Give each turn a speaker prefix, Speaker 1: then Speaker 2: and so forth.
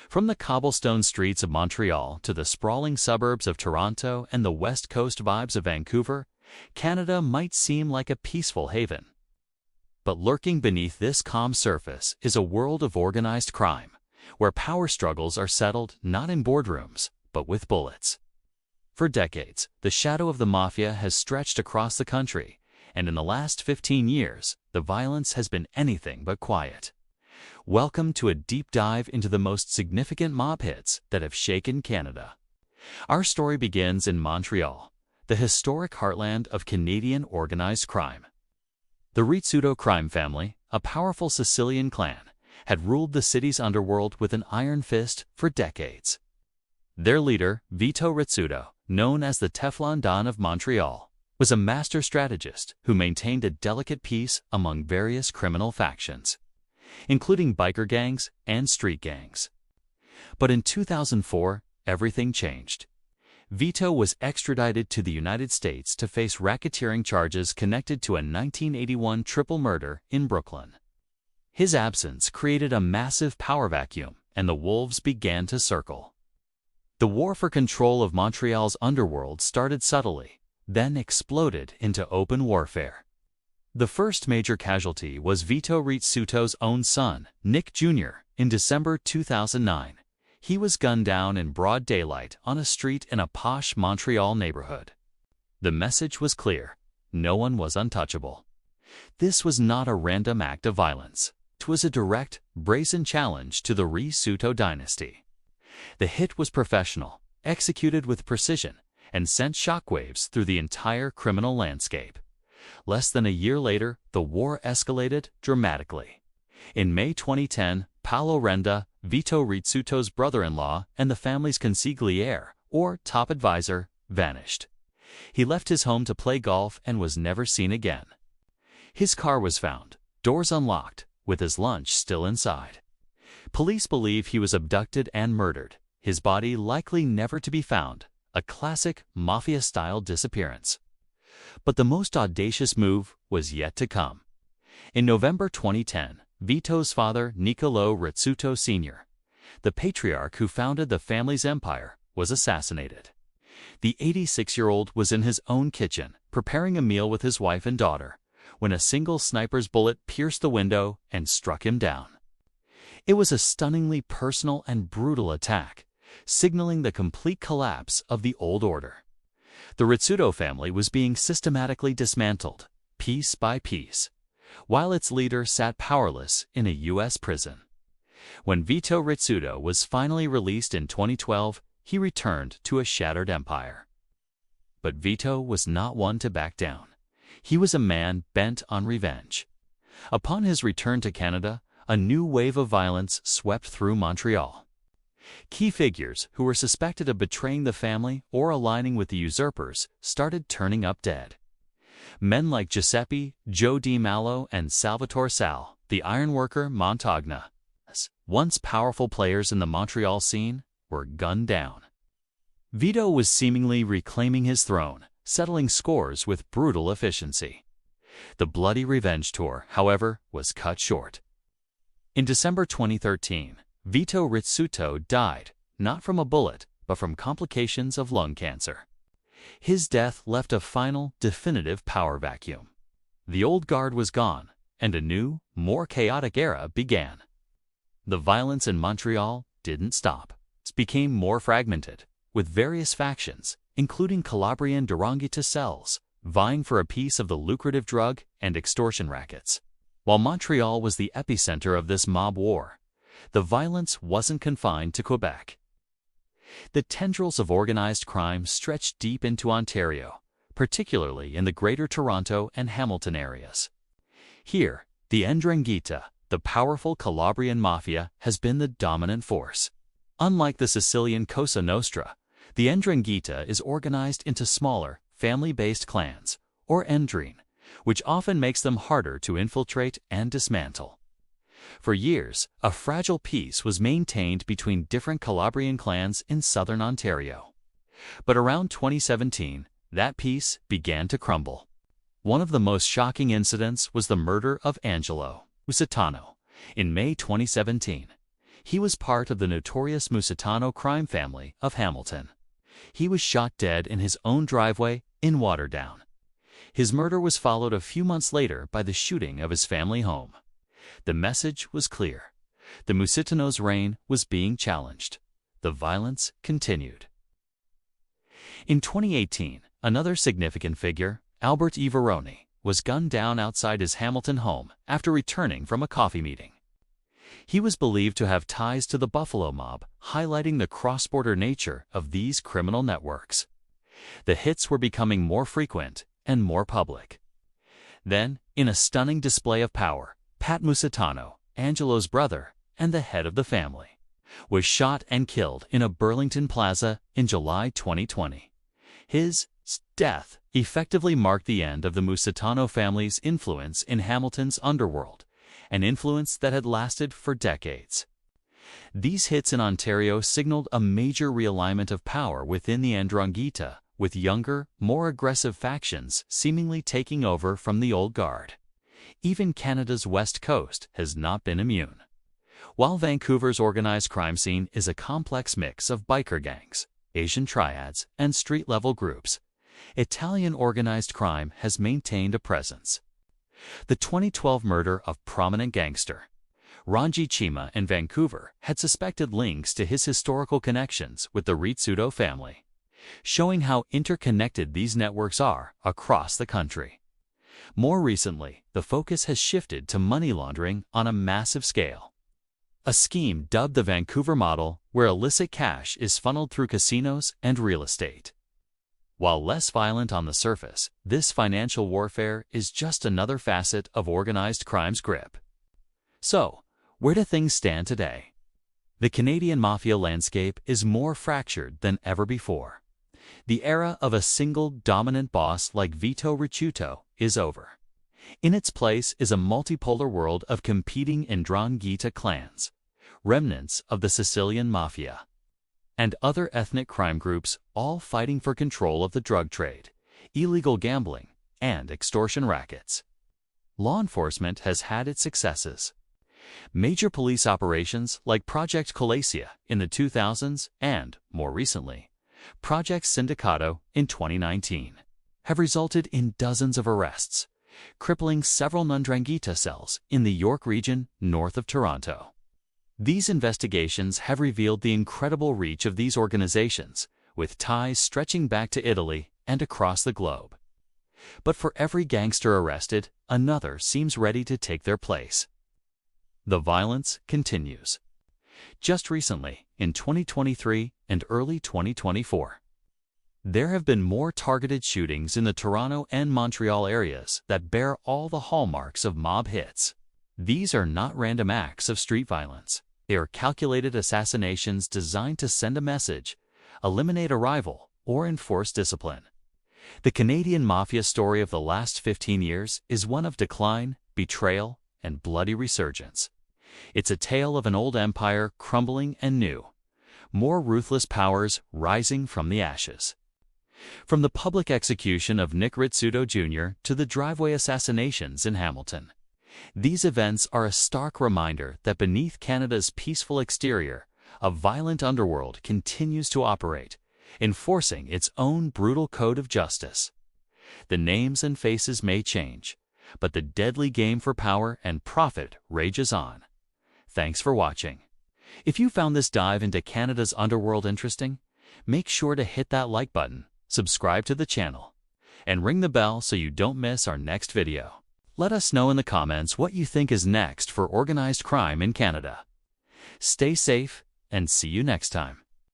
Speaker 1: From the cobblestone streets of Montreal to the sprawling suburbs of Toronto and the west coast vibes of Vancouver, Canada might seem like a peaceful haven. But lurking beneath this calm surface is a world of organized crime, where power struggles are settled not in boardrooms, but with bullets. For decades, the shadow of the mafia has stretched across the country, and in the last 15 years, the violence has been anything but quiet. Welcome to a deep dive into the most significant mob hits that have shaken Canada. Our story begins in Montreal, the historic heartland of Canadian organized crime. The Rizzuto crime family, a powerful Sicilian clan, had ruled the city's underworld with an iron fist for decades. Their leader, Vito Rizzuto, known as the Teflon Don of Montreal, was a master strategist who maintained a delicate peace among various criminal factions, including biker gangs and street gangs. But in 2004, everything changed. Vito was extradited to the United States to face racketeering charges connected to a 1981 triple murder in Brooklyn. His absence created a massive power vacuum, and the wolves began to circle. The war for control of Montreal's underworld started subtly, then exploded into open warfare. The first major casualty was Vito Rizzuto's own son, Nick Jr., in December 2009. He was gunned down in broad daylight on a street in a posh Montreal neighborhood. The message was clear: no one was untouchable. This was not a random act of violence. It was a direct, brazen challenge to the Rizzuto dynasty. The hit was professional, executed with precision, and sent shockwaves through the entire criminal landscape. Less than a year later, the war escalated dramatically. In May 2010, Paolo Renda, Vito Rizzuto's brother-in-law and the family's consigliere, or top advisor, vanished. He left his home to play golf and was never seen again. His car was found, doors unlocked, with his lunch still inside. Police believe he was abducted and murdered, his body likely never to be found, a classic mafia-style disappearance. But the most audacious move was yet to come. In November 2010, Vito's father, Niccolò Rizzuto Sr., the patriarch who founded the family's empire, was assassinated. The 86-year-old was in his own kitchen, preparing a meal with his wife and daughter, when a single sniper's bullet pierced the window and struck him down. It was a stunningly personal and brutal attack, signaling the complete collapse of the old order. The Rizzuto family was being systematically dismantled, piece by piece, while its leader sat powerless in a U.S. prison. When Vito Rizzuto was finally released in 2012, he returned to a shattered empire. But Vito was not one to back down. He was a man bent on revenge. Upon his return to Canada, a new wave of violence swept through Montreal. Key figures who were suspected of betraying the family or aligning with the usurpers started turning up dead. Men like Giuseppe Joe Di Mallo and Salvatore Sal, the ironworker Montagna, once powerful players in the Montreal scene, were gunned down. Vito was seemingly reclaiming his throne, settling scores with brutal efficiency. The bloody revenge tour, however, was cut short. In December 2013, Vito Rizzuto died, not from a bullet, but from complications of lung cancer. His death left a final, definitive power vacuum. The old guard was gone, and a new, more chaotic era began. The violence in Montreal didn't stop. It became more fragmented, with various factions, including Calabrian Duranguita cells, vying for a piece of the lucrative drug and extortion rackets. While Montreal was the epicenter of this mob war, the violence wasn't confined to Quebec. The tendrils of organized crime stretched deep into Ontario, particularly in the Greater Toronto and Hamilton areas. Here, the Ndrangheta, the powerful Calabrian mafia, has been the dominant force. Unlike the Sicilian Cosa Nostra, the Ndrangheta is organized into smaller, family-based clans, or Ndrine, which often makes them harder to infiltrate and dismantle. For years, a fragile peace was maintained between different Calabrian clans in southern Ontario. But around 2017, that peace began to crumble. One of the most shocking incidents was the murder of Angelo Usitano in May 2017. He was part of the notorious Musitano crime family of Hamilton. He was shot dead in his own driveway in Waterdown. His murder was followed a few months later by the shooting of his family home. The message was clear. The Musitano's reign was being challenged. The violence continued. In 2018, another significant figure, Albert E. Veroni, was gunned down outside his Hamilton home after returning from a coffee meeting. He was believed to have ties to the Buffalo mob, highlighting the cross-border nature of these criminal networks. The hits were becoming more frequent and more public. Then, in a stunning display of power, Pat Musitano, Angelo's brother and the head of the family, was shot and killed in a Burlington plaza in July 2020. His death effectively marked the end of the Musitano family's influence in Hamilton's underworld, an influence that had lasted for decades. These hits in Ontario signaled a major realignment of power within the Ndrangheta, with younger, more aggressive factions seemingly taking over from the old guard. Even Canada's West Coast has not been immune. While Vancouver's organized crime scene is a complex mix of biker gangs, Asian triads, and street-level groups, Italian organized crime has maintained a presence. The 2012 murder of prominent gangster Ranji Chima in Vancouver had suspected links to his historical connections with the Rizzuto family, showing how interconnected these networks are across the country. More recently, the focus has shifted to money laundering on a massive scale. A scheme dubbed the Vancouver model, where illicit cash is funneled through casinos and real estate. While less violent on the surface, this financial warfare is just another facet of organized crime's grip. So, where do things stand today? The Canadian Mafia landscape is more fractured than ever before. The era of a single dominant boss like Vito Rizzuto is over. In its place is a multipolar world of competing Ndrangheta clans, remnants of the Sicilian Mafia, and other ethnic crime groups, all fighting for control of the drug trade, illegal gambling, and extortion rackets. Law enforcement has had its successes. Major police operations like Project Colasia in the 2000s and, more recently, Project Sindicato in 2019 have resulted in dozens of arrests, crippling several Ndrangheta cells in the York region north of Toronto. These investigations have revealed the incredible reach of these organizations, with ties stretching back to Italy and across the globe. But for every gangster arrested, another seems ready to take their place. The violence continues. Just recently, in 2023 and early 2024, there have been more targeted shootings in the Toronto and Montreal areas that bear all the hallmarks of mob hits. These are not random acts of street violence. They are calculated assassinations designed to send a message, eliminate a rival, or enforce discipline. The Canadian Mafia story of the last 15 years is one of decline, betrayal, and bloody resurgence. It's a tale of an old empire crumbling and new, more ruthless powers rising from the ashes. From the public execution of Nick Rizzuto Jr. to the driveway assassinations in Hamilton, these events are a stark reminder that beneath Canada's peaceful exterior, a violent underworld continues to operate, enforcing its own brutal code of justice. The names and faces may change, but the deadly game for power and profit rages on. Thanks for watching. If you found this dive into Canada's underworld interesting, make sure to hit that like button, subscribe to the channel, and ring the bell so you don't miss our next video. Let us know in the comments what you think is next for organized crime in Canada. Stay safe and see you next time.